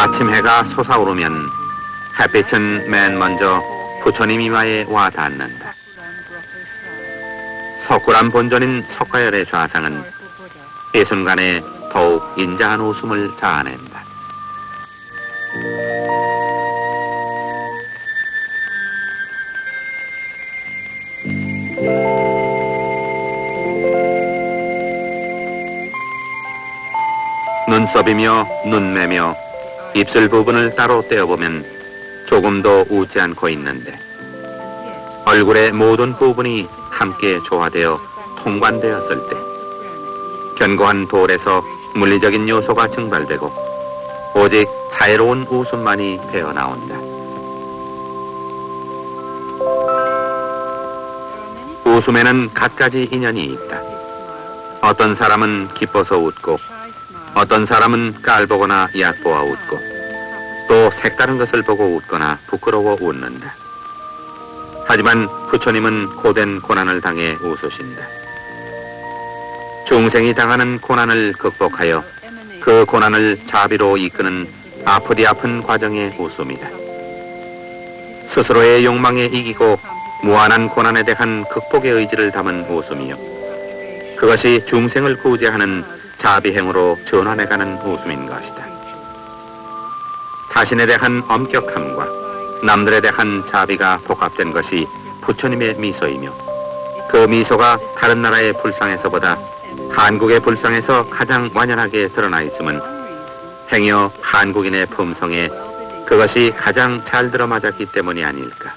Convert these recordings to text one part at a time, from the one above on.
아침 해가 솟아오르면 햇빛은 맨 먼저 부처님 이마에 와 닿는다. 석굴암 본尊인 석가열의 좌상은 이 순간에 더욱 인자한 웃음을 자아낸다. 눈썹이며 눈매며 입술 부분을 따로 떼어보면 조금도 웃지 않고 있는데 얼굴의 모든 부분이 함께 조화되어 통관되었을 때 견고한 돌에서 물리적인 요소가 증발되고 오직 자애로운 웃음만이 배어나온다. 웃음에는 갖가지 인연이 있다. 어떤 사람은 기뻐서 웃고 어떤 사람은 깔보거나 얕보아 웃고 또 색다른 것을 보고 웃거나 부끄러워 웃는다. 하지만 부처님은 고된 고난을 당해 웃으신다. 중생이 당하는 고난을 극복하여 그 고난을 자비로 이끄는 아프디 아픈 과정의 웃음이다. 스스로의 욕망에 이기고 무한한 고난에 대한 극복의 의지를 담은 웃음이요, 그것이 중생을 구제하는 자비행으로 전환해가는 웃음인 것이다. 자신에 대한 엄격함과 남들에 대한 자비가 복합된 것이 부처님의 미소이며 그 미소가 다른 나라의 불상에서보다 한국의 불상에서 가장 완연하게 드러나 있음은 행여 한국인의 품성에 그것이 가장 잘 들어맞았기 때문이 아닐까.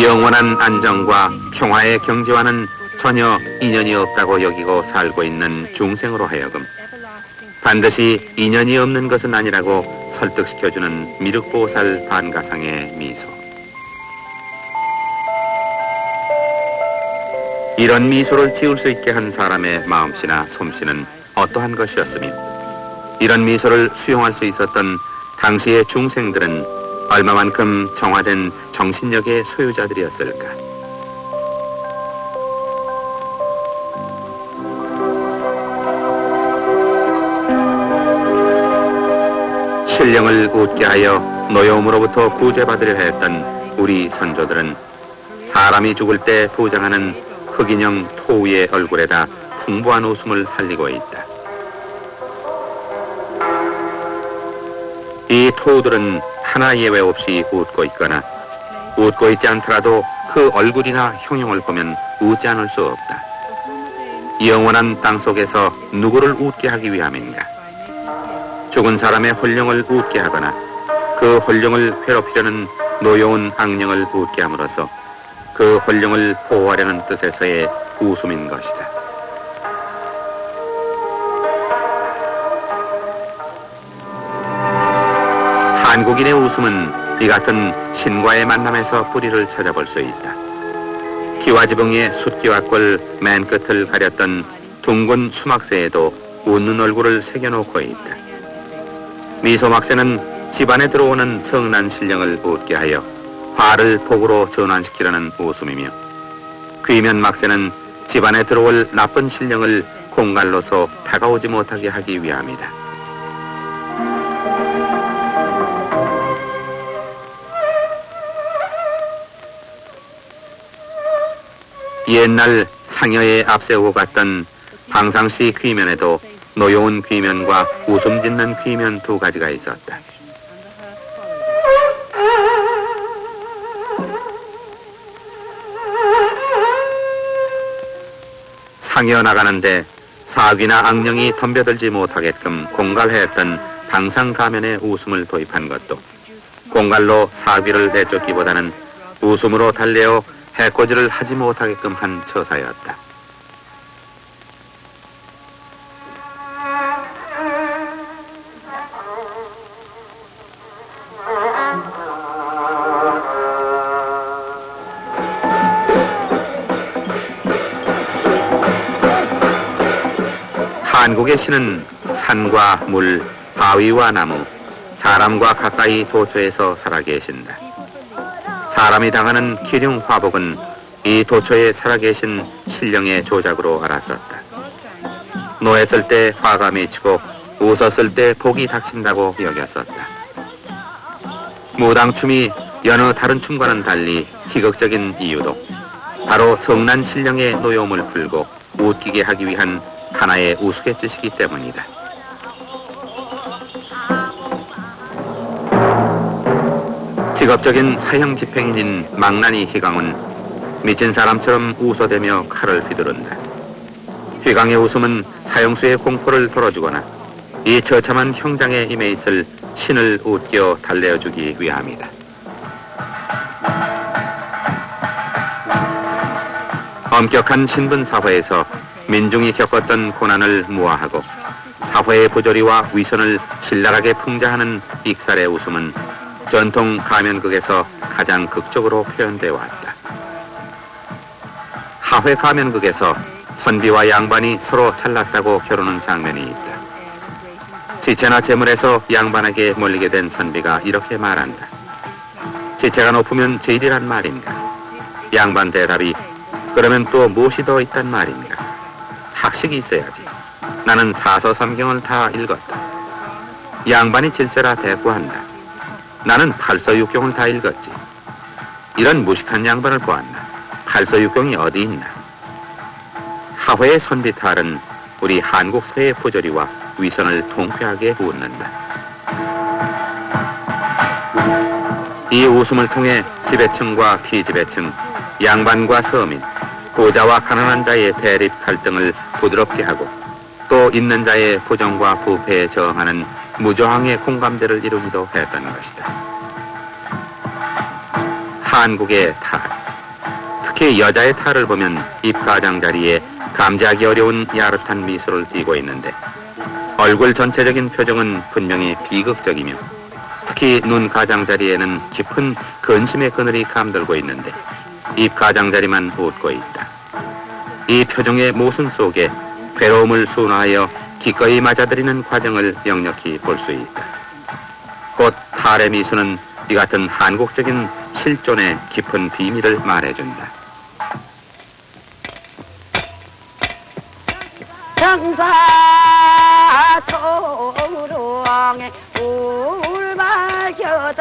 영원한 안정과 평화의 경지와는 전혀 인연이 없다고 여기고 살고 있는 중생으로 하여금 반드시 인연이 없는 것은 아니라고 설득시켜주는 미륵보살 반가상의 미소. 이런 미소를 지을 수 있게 한 사람의 마음씨나 솜씨는 어떠한 것이었으며 이런 미소를 수용할 수 있었던 당시의 중생들은 얼마만큼 정화된 정신력의 소유자들이었을까. 신령을 웃게 하여 노여움으로부터 구제받으려 했던 우리 선조들은 사람이 죽을 때 부장하는 흑인형 토우의 얼굴에다 풍부한 웃음을 살리고 있다. 이 토우들은 하나 예외 없이 웃고 있거나 웃고 있지 않더라도 그 얼굴이나 형용을 보면 웃지 않을 수 없다. 영원한 땅속에서 누구를 웃게 하기 위함인가? 죽은 사람의 홀령을 웃게 하거나 그 홀령을 괴롭히려는 노여운 악령을 웃게 함으로써 그 홀령을 보호하려는 뜻에서의 웃음인 것이다. 한국인의 웃음은 이 같은 신과의 만남에서 뿌리를 찾아볼 수 있다. 기와지붕의 숫기와 꼴 맨 끝을 가렸던 둥근 수막새에도 웃는 얼굴을 새겨놓고 있다. 미소막새는 집안에 들어오는 성난 신령을 웃게 하여 화를 복으로 전환시키려는 웃음이며 귀면막새는 집안에 들어올 나쁜 신령을 공갈로서 다가오지 못하게 하기 위함이다. 옛날 상여에 앞세우고 갔던 방상시 귀면에도 노여운 귀면과 웃음 짓는 귀면 두 가지가 있었다. 상여 나가는데 사귀나 악령이 덤벼들지 못하게끔 공갈하였던 방상가면에 웃음을 도입한 것도 공갈로 사귀를 내쫓기보다는 웃음으로 달래어 해코지를 하지 못하게끔 한 처사였다. 한국의 신은 산과 물, 바위와 나무, 사람과 가까이 도처에서 살아계신다. 사람이 당하는 기륭 화복은 이 도처에 살아계신 신령의 조작으로 알았었다. 노했을 때 화가 미치고 웃었을 때 복이 닥친다고 여겼었다. 무당춤이 여느 다른 춤과는 달리 희극적인 이유도 바로 성난 신령의 노여움을 풀고 웃기게 하기 위한 하나의 우스갯짓이기 때문이다. 직업적인 사형 집행인인 망나니 희강은 미친 사람처럼 웃어대며 칼을 휘두른다. 희강의 웃음은 사형수의 공포를 덜어주거나 이 처참한 형장에 임해 있을 신을 웃겨 달래어주기 위함이다. 엄격한 신분사회에서 민중이 겪었던 고난을 무아하고 사회의 부조리와 위선을 신랄하게 풍자하는 익살의 웃음은 전통 가면극에서 가장 극적으로 표현되어 왔다. 하회 가면극에서 선비와 양반이 서로 잘났다고 겨루는 장면이 있다. 지체나 재물에서 양반에게 몰리게 된 선비가 이렇게 말한다. 지체가 높으면 제일이란 말인가? 양반 대답이 그러면 또 무엇이 더 있단 말인가? 학식이 있어야지. 나는 사서삼경을 다 읽었다. 양반이 질세라 대꾸한다. 나는 팔서육경을 다 읽었지. 이런 무식한 양반을 보았나? 팔서육경이 어디 있나? 하회의 선비탈은 우리 한국 사회의 부조리와 위선을 통쾌하게 웃는다. 이 웃음을 통해 지배층과 피지배층, 양반과 서민, 부자와 가난한 자의 대립 갈등을 부드럽게 하고 또 있는 자의 부정과 부패에 저항하는 무저항의 공감대를 이루기도 했던 것이다. 한국의 탈, 특히 여자의 탈을 보면 입가장자리에 감지하기 어려운 야릇한 미소를 띠고 있는데 얼굴 전체적인 표정은 분명히 비극적이며 특히 눈 가장자리에는 깊은 근심의 그늘이 감돌고 있는데 입 가장자리만 웃고 있다. 이 표정의 모순 속에 괴로움을 순화하여 기꺼이 맞아들이는 과정을 역력히 볼 수 있다. 곧 탈의 미소는 이 같은 한국적인 실존의 깊은 비밀을 말해준다. 장사 초롱에 울 밝혀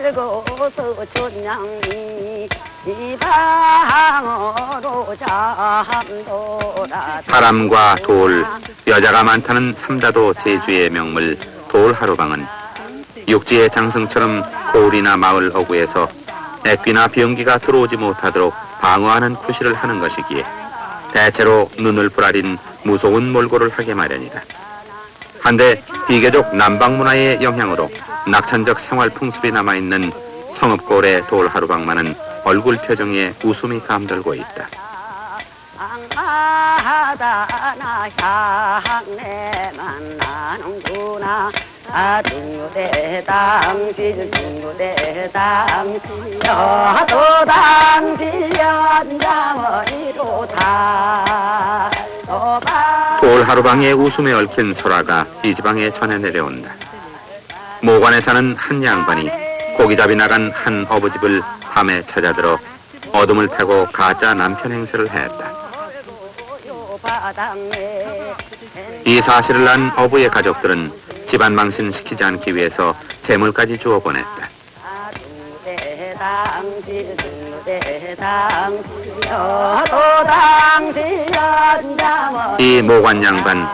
들고서 촌양이 이 방으로 잠돌아. 사람과 돌, 여자가 많다는 삼다도 제주의 명물 돌하루방은 육지의 장승처럼 고을이나 마을 어구에서 액비나 병기가 들어오지 못하도록 방어하는 구실을 하는 것이기에 대체로 눈을 부라린 무서운 몰골을 하게 마련이다. 한데 비교적 남방문화의 영향으로 낙천적 생활 풍습이 남아있는 성읍골의 돌하루방만은 얼굴 표정에 웃음이 감돌고 있다. 바다나 향내만 나는구나. 중요대 당신 중요대 당신 여도 당신 연장머리로 다 돌하루방의 웃음에 얽힌 소라가 이 지방에 전해 내려온다. 모관에 사는 한 양반이 고기잡이 나간 한 어부집을 밤에 찾아들어 어둠을 타고 가짜 남편 행세를 했다. 이 사실을 안 어부의 가족들은 집안 망신시키지 않기 위해서 재물까지 주어 보냈다. 이 모관 양반,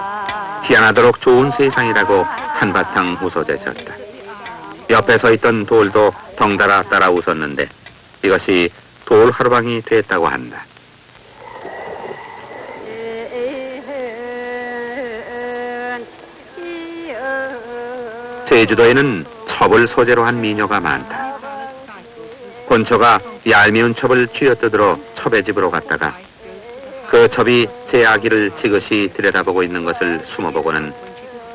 희한하도록 좋은 세상이라고 한바탕 웃어대셨다. 옆에 서 있던 돌도 덩달아 따라 웃었는데 이것이 돌하루방이 됐다고 한다. 제주도에는 첩을 소재로 한 미녀가 많다. 본처가 얄미운 첩을 쥐어뜯으러 첩의 집으로 갔다가 그 첩이 제 아기를 지그시 들여다보고 있는 것을 숨어보고는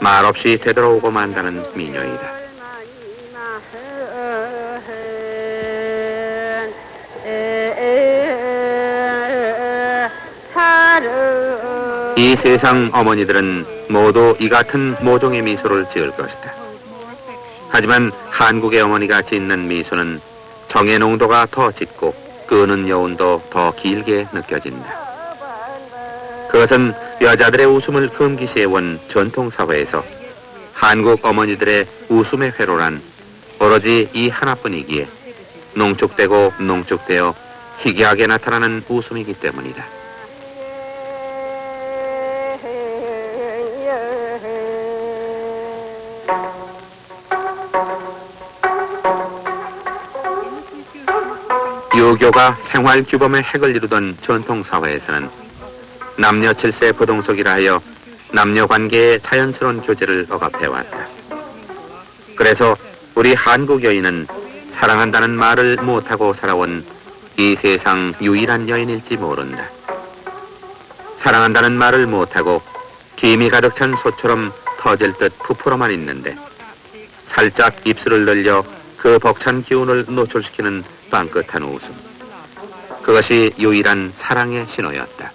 말없이 되돌아오고 만다는 미녀이다. 이 세상 어머니들은 모두 이 같은 모종의 미소를 지을 것이다. 하지만 한국의 어머니가 짓는 미소는 정의 농도가 더 짙고 그는 여운도 더 길게 느껴진다. 그것은 여자들의 웃음을 금기시해온 전통사회에서 한국 어머니들의 웃음의 회로란 오로지 이 하나뿐이기에 농축되고 농축되어 희귀하게 나타나는 웃음이기 때문이다. 유교가 생활 규범의 핵을 이루던 전통사회에서는 남녀 칠세 부동석이라 하여 남녀 관계의 자연스러운 교제를 억압해왔다. 그래서 우리 한국 여인은 사랑한다는 말을 못하고 살아온 이 세상 유일한 여인일지 모른다. 사랑한다는 말을 못하고 김이 가득 찬 소처럼 터질 듯 부풀어만 있는데 살짝 입술을 늘려 그 벅찬 기운을 노출시키는 빵긋한 웃음. 그것이 유일한 사랑의 신호였다.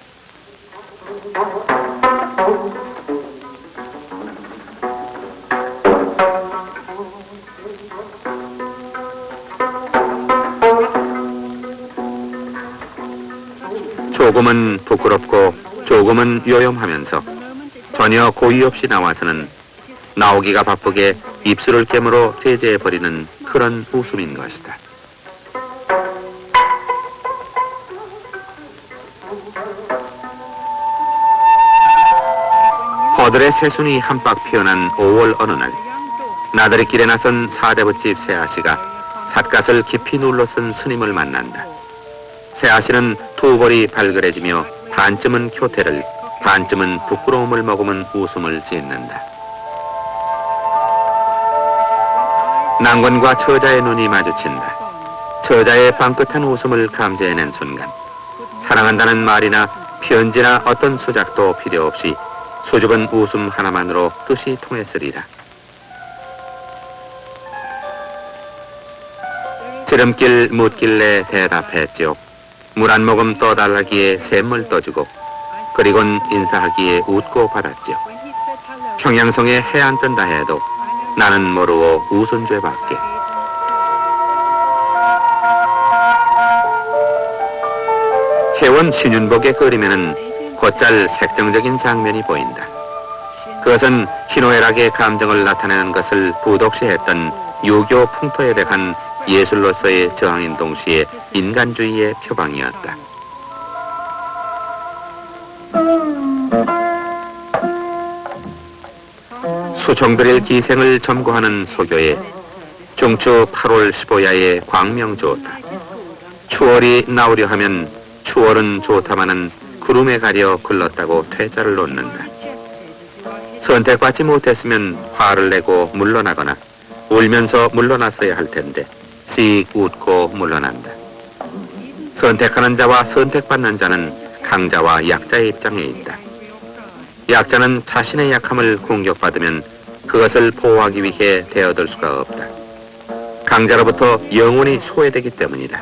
조금은 부끄럽고 조금은 요염하면서 전혀 고의 없이 나와서는 나오기가 바쁘게 입술을 깨물어 제재해버리는 그런 웃음인 것이다. 버들의 새순이 한박 피어난 5월 어느 날 나들이 길에 나선 사대부집 새아씨가 삿갓을 깊이 눌러 쓴 스님을 만난다. 새아씨는 두 볼이 발그레지며 반쯤은 쿄태를 반쯤은 부끄러움을 머금은 웃음을 짓는다. 난관과 처자의 눈이 마주친다. 처자의 빵긋한 웃음을 감지해낸 순간 사랑한다는 말이나 편지나 어떤 수작도 필요 없이 수줍은 웃음 하나만으로 뜻이 통했으리라. 지름길 묻길래 대답했지요. 물 한 모금 떠달라기에 샘물 떠주고 그리곤 인사하기에 웃고 받았지요. 평양성에 해 안 뜬다 해도 나는 모르고 웃은 죄밖에. 혜원 신윤복의 그림에는 곧잘 색정적인 장면이 보인다. 그것은 희노애락의 감정을 나타내는 것을 부독시했던 유교 풍토에 대한 예술로서의 저항인 동시에 인간주의의 표방이었다. 수종들의 기생을 점거하는 소교에 중추 8월 15야의 광명 좋다. 추월이 나오려 하면 추월은 좋다마는 구름에 가려 글렀다고 퇴짜를 놓는다. 선택받지 못했으면 화를 내고 물러나거나 울면서 물러났어야 할 텐데 씩 웃고 물러난다. 선택하는 자와 선택받는 자는 강자와 약자의 입장에 있다. 약자는 자신의 약함을 공격받으면 그것을 보호하기 위해 대어들 수가 없다. 강자로부터 영원히 소외되기 때문이다.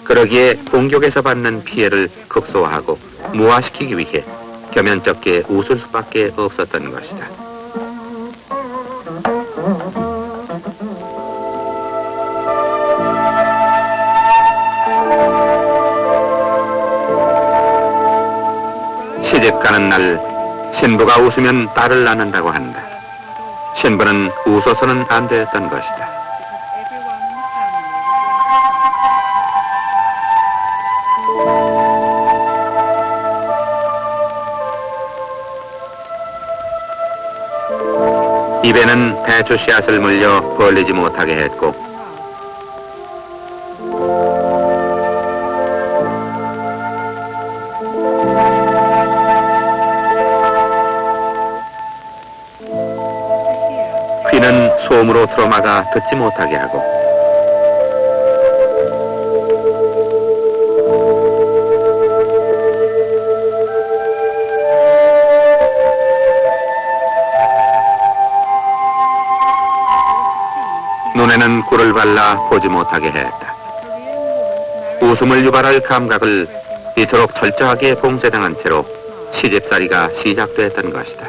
그러기에 공격에서 받는 피해를 극소화하고 무화시키기 위해 겸연쩍게 웃을 수밖에 없었던 것이다. 시집 가는 날 신부가 웃으면 딸을 낳는다고 한다. 신부는 웃어서는 안 되었던 것이다. 입에는 대추 씨앗을 물려 벌리지 못하게 했고 귀는 소음으로 틀어막아 듣지 못하게 하고 눈에는 꿀을 발라 보지 못하게 했다. 웃음을 유발할 감각을 이토록 철저하게 봉쇄당한 채로 시집살이가 시작됐던 것이다.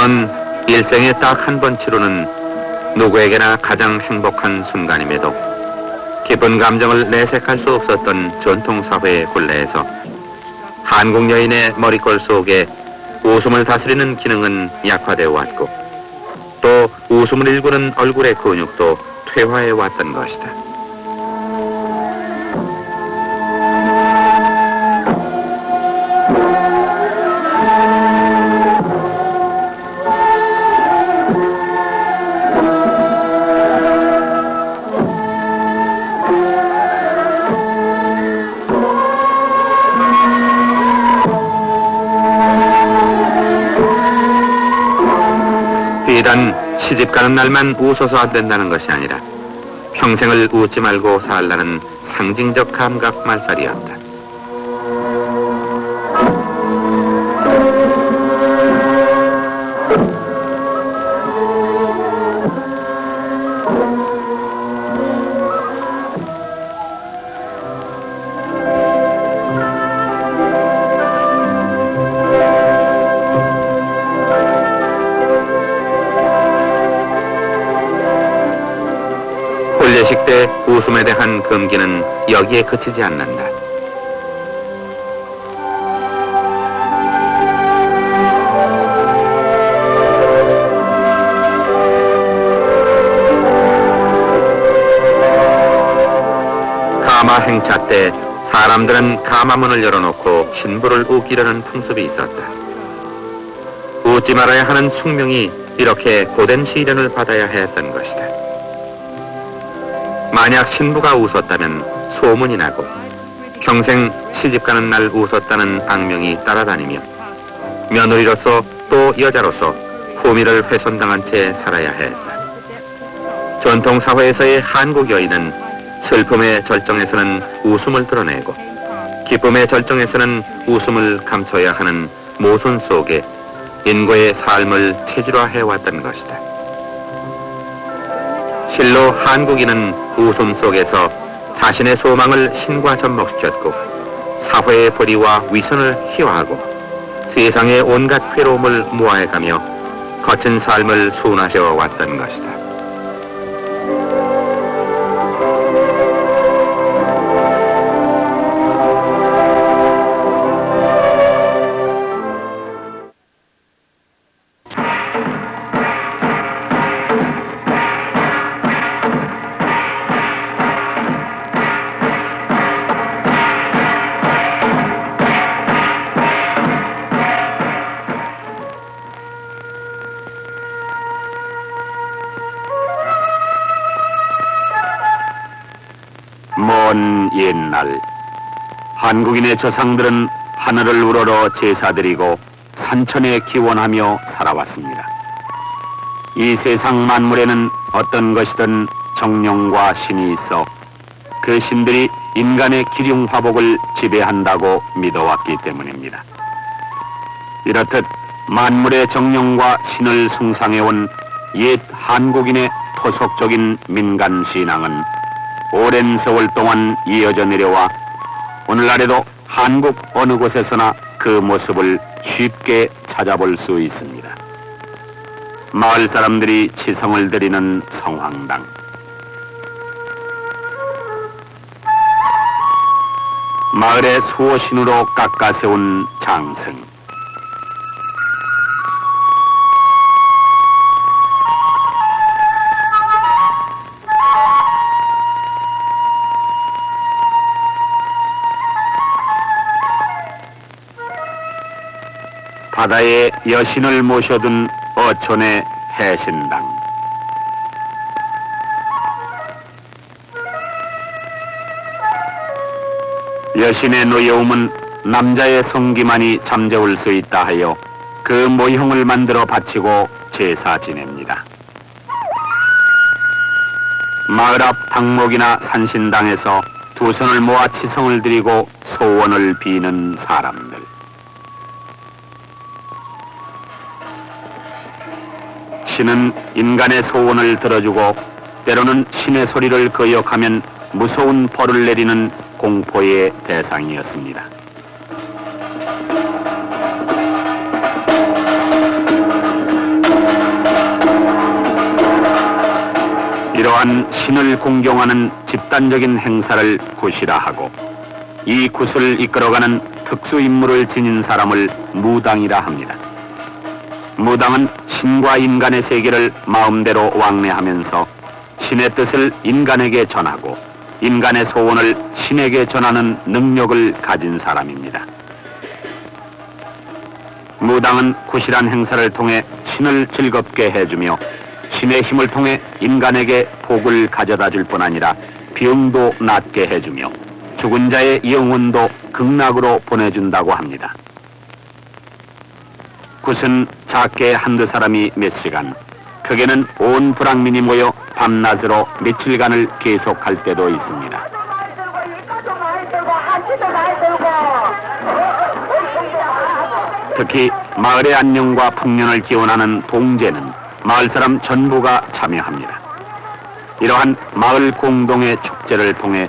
결혼은 일생에 딱 한 번 치르는 누구에게나 가장 행복한 순간임에도 기쁜 감정을 내색할 수 없었던 전통사회의 굴레에서 한국 여인의 머리꼴 속에 웃음을 다스리는 기능은 약화되어 왔고 또 웃음을 일구는 얼굴의 근육도 퇴화해 왔던 것이다. 비단 시집가는 날만 웃어서 안 된다는 것이 아니라 평생을 웃지 말고 살라는 상징적 감각 말살이었다. 혼례식 때 웃음에 대한 금기는 여기에 그치지 않는다. 가마 행차 때 사람들은 가마문을 열어놓고 신부를 우기려는 풍습이 있었다. 웃지 말아야 하는 숙명이 이렇게 고된 시련을 받아야 했던 것이다. 만약 신부가 웃었다면 소문이 나고 평생 시집가는 날 웃었다는 악명이 따라다니며 며느리로서 또 여자로서 후미를 훼손당한 채 살아야 했다. 전통사회에서의 한국 여인은 슬픔의 절정에서는 웃음을 드러내고 기쁨의 절정에서는 웃음을 감춰야 하는 모순 속에 인고의 삶을 체질화해왔던 것이다. 실로 한국인은 웃음 속에서 자신의 소망을 신과 접목시켰고 사회의 불의와 위선을 희화하고 세상의 온갖 괴로움을 무아해가며 거친 삶을 순화시켜 왔던 것이다. 먼 옛날 한국인의 조상들은 하늘을 우러러 제사드리고 산천에 기원하며 살아왔습니다. 이 세상 만물에는 어떤 것이든 정령과 신이 있어 그 신들이 인간의 기륭화복을 지배한다고 믿어왔기 때문입니다. 이렇듯 만물의 정령과 신을 숭상해온 옛 한국인의 토속적인 민간신앙은 오랜 세월 동안 이어져 내려와 오늘날에도 한국 어느 곳에서나 그 모습을 쉽게 찾아볼 수 있습니다. 마을 사람들이 치성을 드리는 성황당. 마을의 수호신으로 깎아 세운 장승. 바다에 여신을 모셔둔 어촌의 해신당. 여신의 노여움은 남자의 성기만이 잠재울 수 있다 하여 그 모형을 만들어 바치고 제사 지냅니다. 마을 앞 당목이나 산신당에서 두 손을 모아 치성을 드리고 소원을 비는 사람들. 신은 인간의 소원을 들어주고 때로는 신의 소리를 거역하면 무서운 벌을 내리는 공포의 대상이었습니다. 이러한 신을 공경하는 집단적인 행사를 굿이라 하고 이 굿을 이끌어가는 특수임무를 지닌 사람을 무당이라 합니다. 무당은 신과 인간의 세계를 마음대로 왕래하면서 신의 뜻을 인간에게 전하고 인간의 소원을 신에게 전하는 능력을 가진 사람입니다. 무당은 굿이란 행사를 통해 신을 즐겁게 해주며 신의 힘을 통해 인간에게 복을 가져다 줄 뿐 아니라 병도 낫게 해주며 죽은 자의 영혼도 극락으로 보내준다고 합니다. 굿은 작게 한두 사람이 몇 시간, 크게는 온 불황민이 모여 밤낮으로 며칠간을 계속할 때도 있습니다. 특히 마을의 안녕과 풍년을 기원하는 동제는 마을 사람 전부가 참여합니다. 이러한 마을 공동의 축제를 통해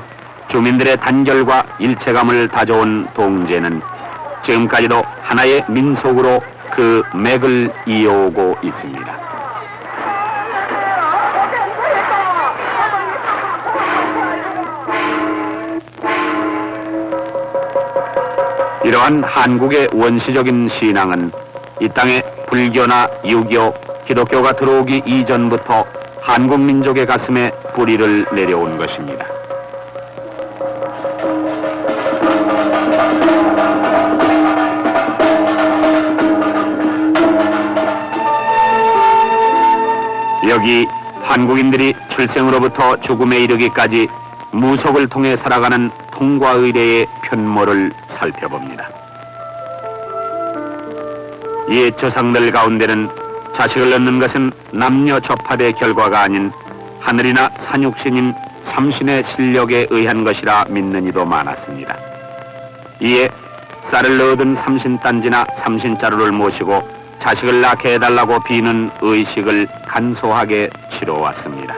주민들의 단결과 일체감을 다져온 동제는 지금까지도 하나의 민속으로 그 맥을 이어오고 있습니다. 이러한 한국의 원시적인 신앙은 이 땅에 불교나 유교, 기독교가 들어오기 이전부터 한국 민족의 가슴에 뿌리를 내려온 것입니다. 여기 한국인들이 출생으로부터 죽음에 이르기까지 무속을 통해 살아가는 통과의례의 편모를 살펴봅니다. 옛 조상들 가운데는 자식을 낳는 것은 남녀 접합의 결과가 아닌 하늘이나 산육신인 삼신의 실력에 의한 것이라 믿는 이도 많았습니다. 이에 쌀을 넣어둔 삼신단지나 삼신자루를 모시고 자식을 낳게 해달라고 비는 의식을 간소하게 치러왔습니다.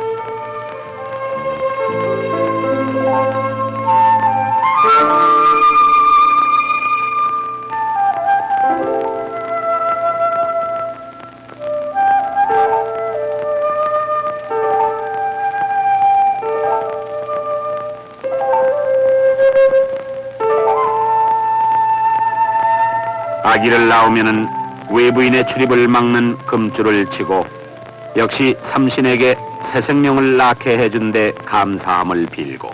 아기를 낳으면은 외부인의 출입을 막는 금줄을 치고 역시 삼신에게 새 생명을 낳게 해준 데 감사함을 빌고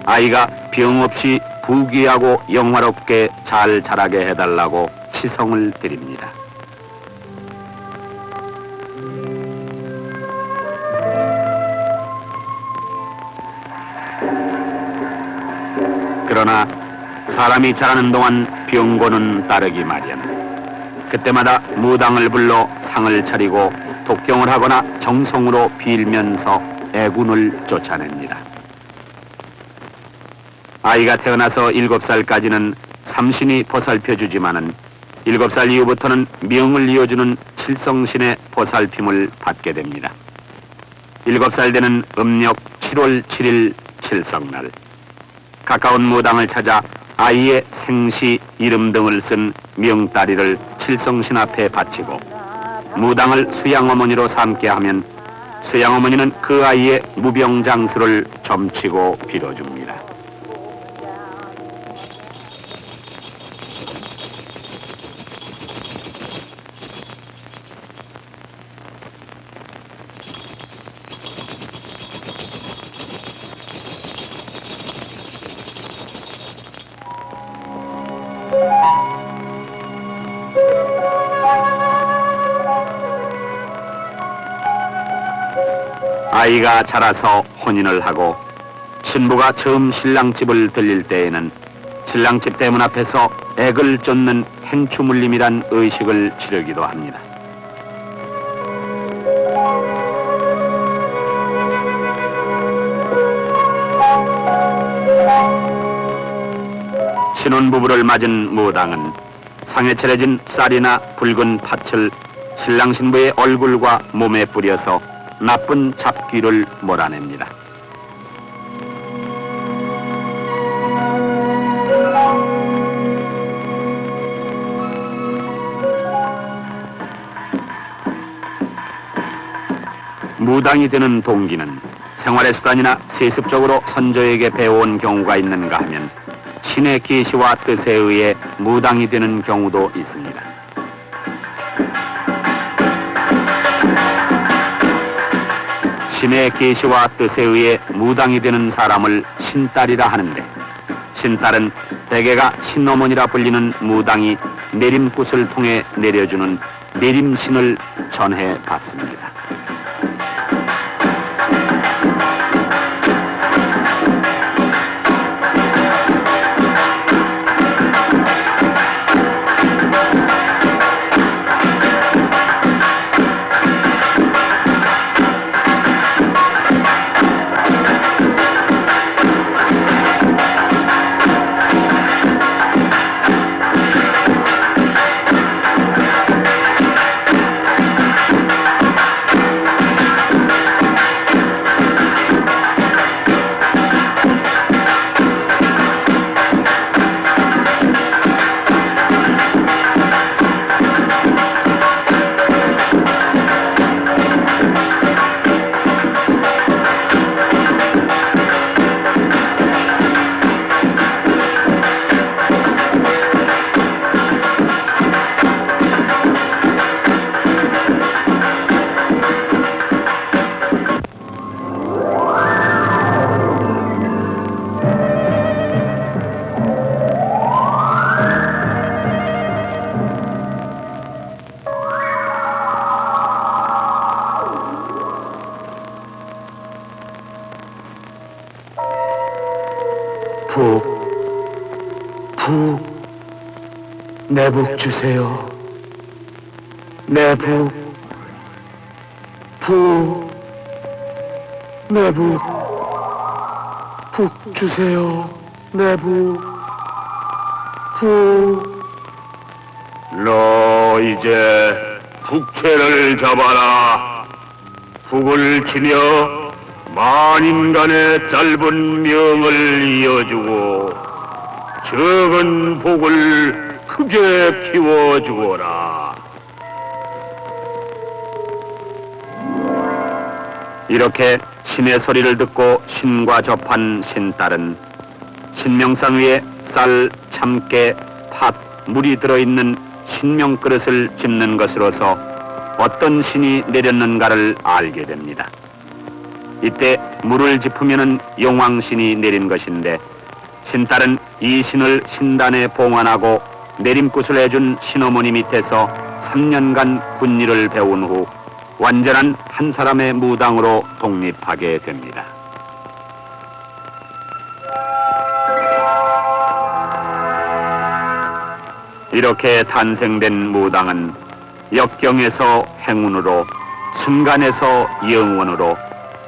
아이가 병 없이 부귀하고 영화롭게 잘 자라게 해달라고 치성을 드립니다. 그러나 사람이 자라는 동안 병고는 따르기 마련. 그때마다 무당을 불러 상을 차리고 독경을 하거나 정성으로 빌면서 애군을 쫓아냅니다. 아이가 태어나서 7살까지는 삼신이 보살펴주지만은 7살 이후부터는 명을 이어주는 칠성신의 보살핌을 받게 됩니다. 7살 되는 음력 7월 7일 칠성날 가까운 무당을 찾아 아이의 생시, 이름 등을 쓴 명다리를 칠성신 앞에 바치고 무당을 수양어머니로 삼게 하면 수양어머니는 그 아이의 무병장수를 점치고 빌어줍니다. 아이가 자라서 혼인을 하고 신부가 처음 신랑집을 들릴 때에는 신랑집 대문 앞에서 액을 쫓는 행추물림이란 의식을 치르기도 합니다. 신혼부부를 맞은 무당은 상에 차려진 쌀이나 붉은 팥을 신랑 신부의 얼굴과 몸에 뿌려서 나쁜 잡귀를 몰아냅니다. 무당이 되는 동기는 생활의 수단이나 세습적으로 선조에게 배워온 경우가 있는가 하면 신의 계시와 뜻에 의해 무당이 되는 경우도 있습니다. 신의 계시와 뜻에 의해 무당이 되는 사람을 신딸이라 하는데, 신딸은 대개가 신어머니라 불리는 무당이 내림굿을 통해 내려주는 내림신을 전해 받습니다. 내북 주세요. 내북 주세요. 내북 너 이제 북채를 잡아라. 북을 치며 만인간의 짧은 명을 이어주고 적은 복을 크게 키워주어라. 이렇게 신의 소리를 듣고 신과 접한 신딸은 신명상 위에 쌀, 참깨, 팥, 물이 들어있는 신명 그릇을 짚는 것으로서 어떤 신이 내렸는가를 알게 됩니다. 이때 물을 짚으면은 용왕신이 내린 것인데, 신딸은 이 신을 신단에 봉안하고 내림굿을 해준 신어머니 밑에서 3년간 군일을 배운 후 완전한 한 사람의 무당으로 독립하게 됩니다. 이렇게 탄생된 무당은 역경에서 행운으로, 순간에서 영원으로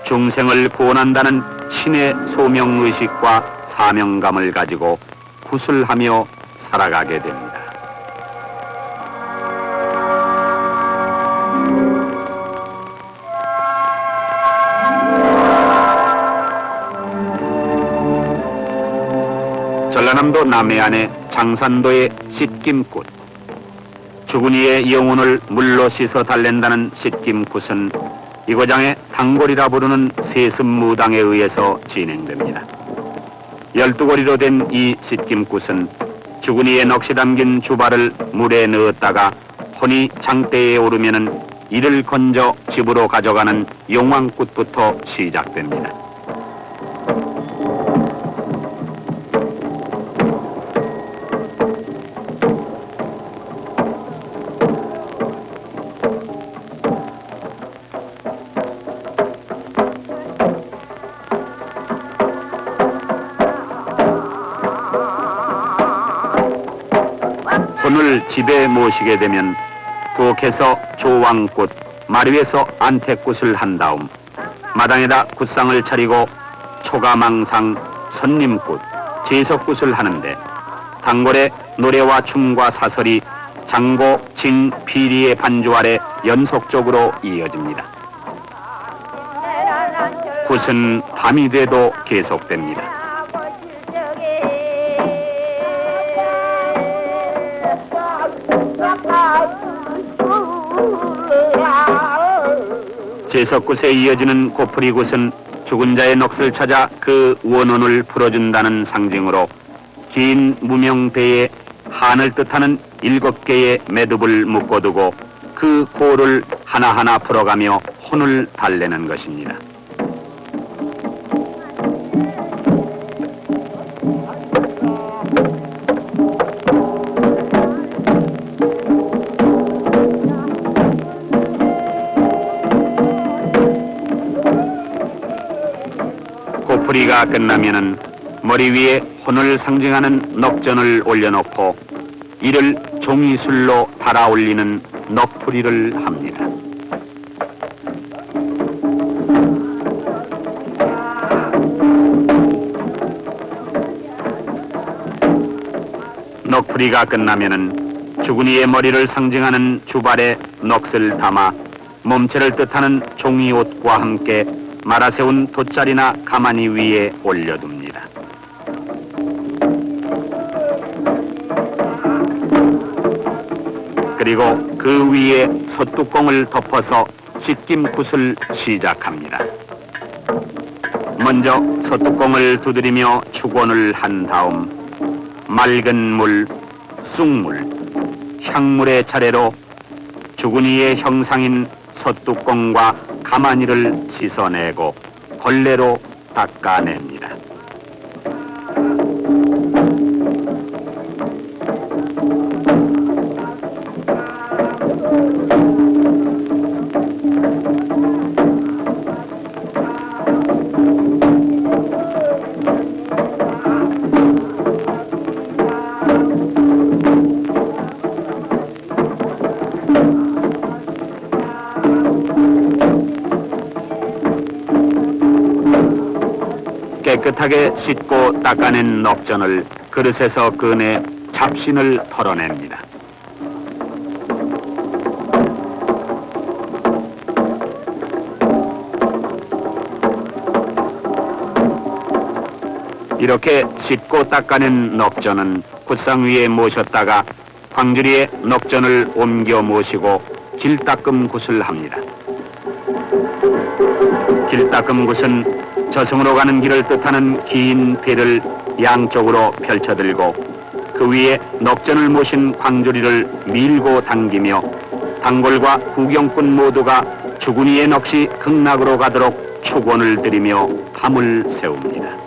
중생을 구원한다는 신의 소명의식과 사명감을 가지고 구슬하며 살아가게 됩니다. 전라남도 남해안의 장산도의 씻김굿. 죽은 이의 영혼을 물로 씻어 달랜다는 씻김굿은 이고장의 단골이라 부르는 세습무당에 의해서 진행됩니다. 12고리로 된 이 씻김굿은 죽은 이의 넋이 담긴 주발을 물에 넣었다가 혼이 장대에 오르면은 이를 건져 집으로 가져가는 용왕굿부터 시작됩니다. 혼을 집에 모시게 되면 부엌에서 조왕굿, 마루에서 안택굿을 한 다음 마당에다 굿상을 차리고 초가망상, 손님굿, 제석굿을 하는데, 단골의 노래와 춤과 사설이 장고, 진, 비리의 반주 아래 연속적으로 이어집니다. 굿은 밤이 돼도 계속됩니다. 제석굿에 이어지는 고프리굿은 죽은 자의 넋을 찾아 그 원혼을 풀어준다는 상징으로 긴 무명배에 한을 뜻하는 7개의 매듭을 묶어두고 그 고를 하나하나 풀어가며 혼을 달래는 것입니다. 고풀이가 끝나면은 머리 위에 혼을 상징하는 넋전을 올려놓고 이를 종이술로 달아 올리는 넋풀이를 합니다. 넋풀이가 끝나면은 죽은 이의 머리를 상징하는 주발에 넋을 담아 몸체를 뜻하는 종이옷과 함께 말아세운 돗자리나 가마니 위에 올려둡니다. 그리고 그 위에 솥뚜껑을 덮어서 씻김굿을 시작합니다. 먼저 솥뚜껑을 두드리며 축원을 한 다음 맑은 물, 쑥물, 향물의 차례로 죽은 이의 형상인 솥뚜껑과 가마니를 씻어내고 걸레로 닦아냅니다. 깨끗하게 씻고 닦아낸 넋전을 그릇에서 꺼내 잡신을 털어냅니다. 이렇게 씻고 닦아낸 넋전은 굿상 위에 모셨다가 광주리에 넋전을 옮겨 모시고 길닦음굿을 합니다. 길닦음굿은 저승으로 가는 길을 뜻하는 긴 배를 양쪽으로 펼쳐들고 그 위에 넋전을 모신 광주리를 밀고 당기며 단골과 구경꾼 모두가 죽은 이의 넋이 극락으로 가도록 축원을 드리며 밤을 새웁니다.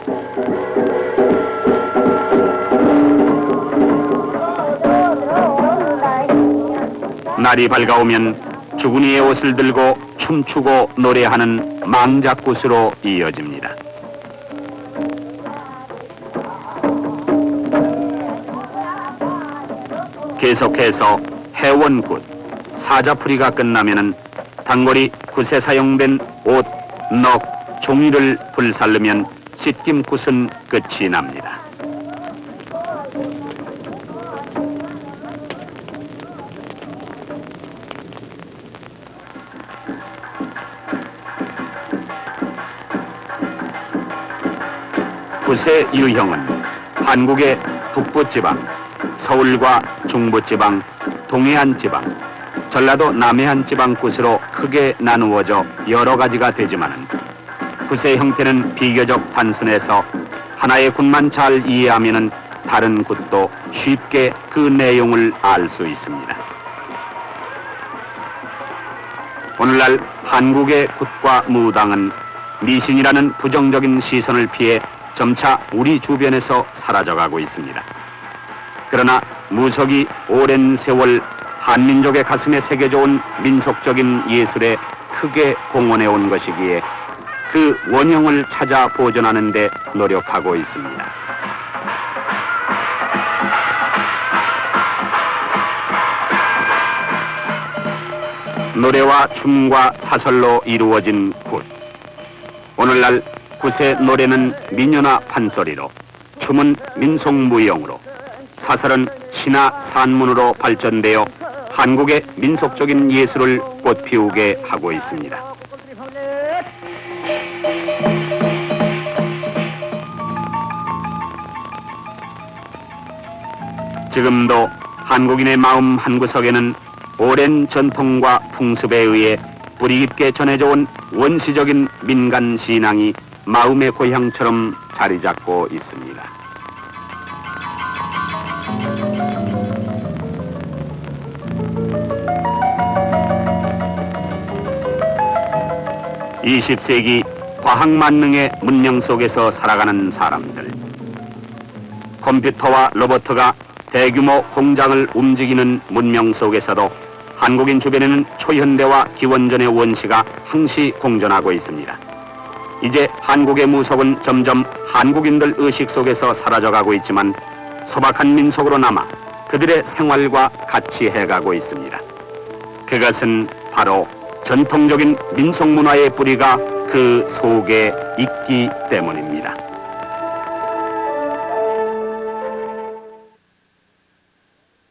날이 밝아오면 죽은 이의 옷을 들고 춤추고 노래하는 망작굿으로 이어집니다. 계속해서 해원굿, 사자풀이가 끝나면은 단골이 굿에 사용된 옷, 넋, 종이를 불살르면 씻김굿은 끝이 납니다. 굿의 유형은 한국의 북부지방, 서울과 중부지방, 동해안지방, 전라도 남해안지방 굿으로 크게 나누어져 여러 가지가 되지만은 굿의 형태는 비교적 단순해서 하나의 굿만 잘 이해하면은 다른 굿도 쉽게 그 내용을 알 수 있습니다. 오늘날 한국의 굿과 무당은 미신이라는 부정적인 시선을 피해 점차 우리 주변에서 사라져가고 있습니다. 그러나 무속이 오랜 세월 한민족의 가슴에 새겨져온 민속적인 예술에 크게 공헌해 온 것이기에 그 원형을 찾아 보존하는 데 노력하고 있습니다. 노래와 춤과 사설로 이루어진 굿. 오늘날 굿의 노래는 민요나 판소리로, 춤은 민속무용으로, 사설은 신화 산문으로 발전되어 한국의 민속적인 예술을 꽃피우게 하고 있습니다. 지금도 한국인의 마음 한구석에는 오랜 전통과 풍습에 의해 뿌리 깊게 전해져 온 원시적인 민간 신앙이 마음의 고향처럼 자리 잡고 있습니다. (20세기) 과학 만능의 문명 속에서 살아가는 사람들. 컴퓨터와 로봇가 대규모 공장을 움직이는 문명 속에서도 한국인 주변에는 초현대와 기원전의 원시가 항시 공존하고 있습니다. 이제 한국의 무속은 점점 한국인들 의식 속에서 사라져가고 있지만 소박한 민속으로 남아 그들의 생활과 같이 해가고 있습니다. 그것은 바로 전통적인 민속 문화의 뿌리가 그 속에 있기 때문입니다.